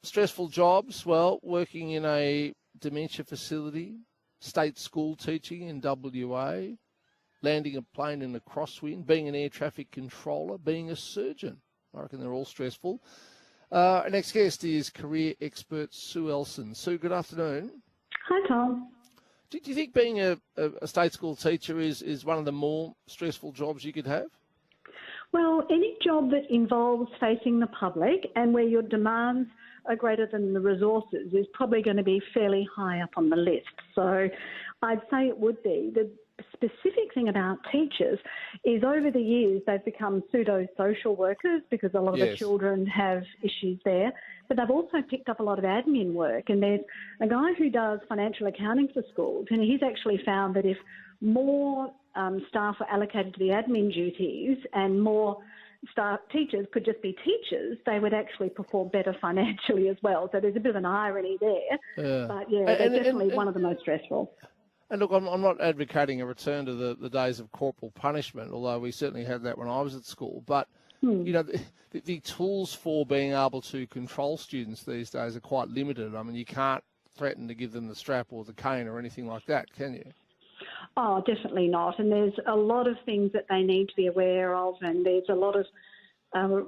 stressful jobs, well, working in a dementia facility, state school teaching in WA, landing a plane in a crosswind, being an air traffic controller, being a surgeon. I reckon they're all stressful. Our next guest is career expert Sue Ellson. Sue, good afternoon. Hi, Tom. Do you think being a state school teacher is one of the more stressful jobs you could have? Well, any job that involves facing the public and where your demands are greater than the resources is probably going to be fairly high up on the list. So I'd say it would be. The specific thing about teachers is over the years they've become pseudo-social workers because a lot of the children have issues there. But they've also picked up a lot of admin work. And there's a guy who does financial accounting for schools, and he's actually found that if more staff were allocated to the admin duties and more staff teachers could just be teachers, they would actually perform better financially as well. So there's a bit of an irony there. But they're definitely one of the most stressful. And look, I'm not advocating a return to the days of corporal punishment, although we certainly had that when I was at school. But, you know, the tools for being able to control students these days are quite limited. I mean, you can't threaten to give them the strap or the cane or anything like that, can you? Oh, definitely not. And there's a lot of things that they need to be aware of, and there's a lot of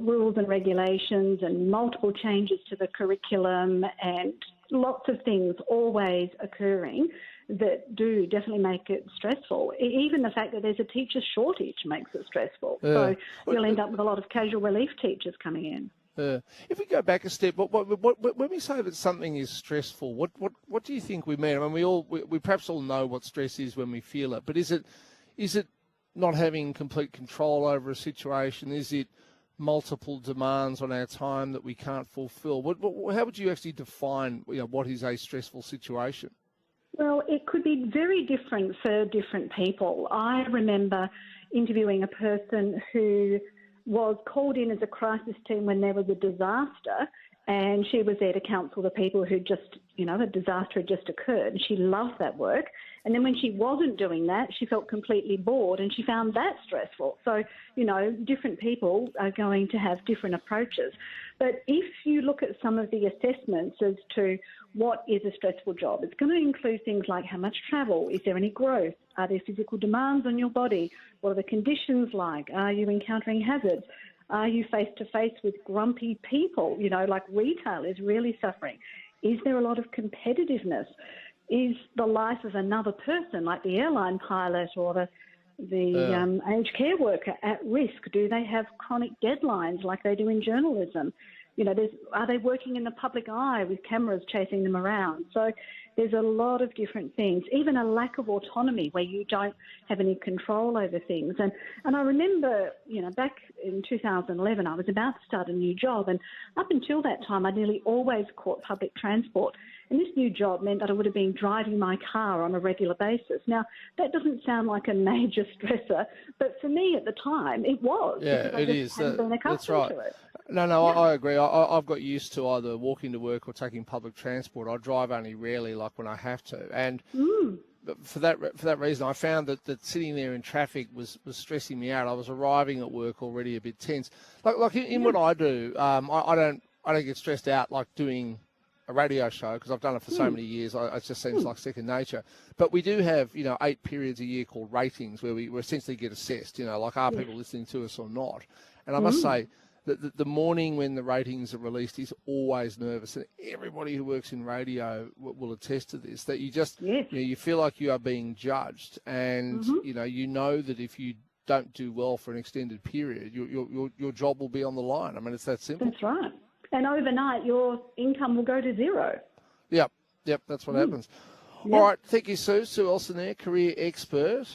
rules and regulations and multiple changes to the curriculum and lots of things always occurring that do definitely make it stressful. Even the fact that there's a teacher shortage makes it stressful. So you'll end up with a lot of casual relief teachers coming in. If we go back a step, when we say that something is stressful, what do you think we mean? I mean, we perhaps all know what stress is when we feel it, but is it not having complete control over a situation? Is it multiple demands on our time that we can't fulfil? How would you actually define, what is a stressful situation? Well, it could be very different for different people. I remember interviewing a person who was called in as a crisis team when there was a disaster, and she was there to counsel the people who just, the disaster had just occurred, and she loved that work. And then when she wasn't doing that, she felt completely bored, and she found that stressful. So, different people are going to have different approaches. But if you look at some of the assessments as to what is a stressful job, it's going to include things like how much travel, is there any growth, are there physical demands on your body, what are the conditions like, are you encountering hazards, are you face-to-face with grumpy people, like retail is really suffering, is there a lot of competitiveness, is the life of another person, like the airline pilot or the aged care worker, at risk? Do they have chronic deadlines like they do in journalism? Are they working in the public eye with cameras chasing them around? So there's a lot of different things, even a lack of autonomy where you don't have any control over things. And I remember, back in 2011, I was about to start a new job, and up until that time, I nearly always caught public transport. And this new job meant that I would have been driving my car on a regular basis. Now, that doesn't sound like a major stressor, but for me at the time, it was. Yeah, it is. That's right. To it. No, I agree. I've got used to either walking to work or taking public transport. I drive only rarely, like when I have to. And for that reason, I found that sitting there in traffic was stressing me out. I was arriving at work already a bit tense. Like in what I do, I don't get stressed out like doing a radio show because I've done it for so many years. It just seems like second nature. But we do have, 8 periods a year called ratings where we essentially get assessed, like are people listening to us or not? And I must say that the morning when the ratings are released is always nervous. And everybody who works in radio will attest to this, that you just, you feel like you are being judged. And, you know that if you don't do well for an extended period, your job will be on the line. I mean, it's that simple. That's right. And overnight, your income will go to zero. Yep, that's what happens. Yep. All right, thank you, Sue. Sue Ellson there, career expert.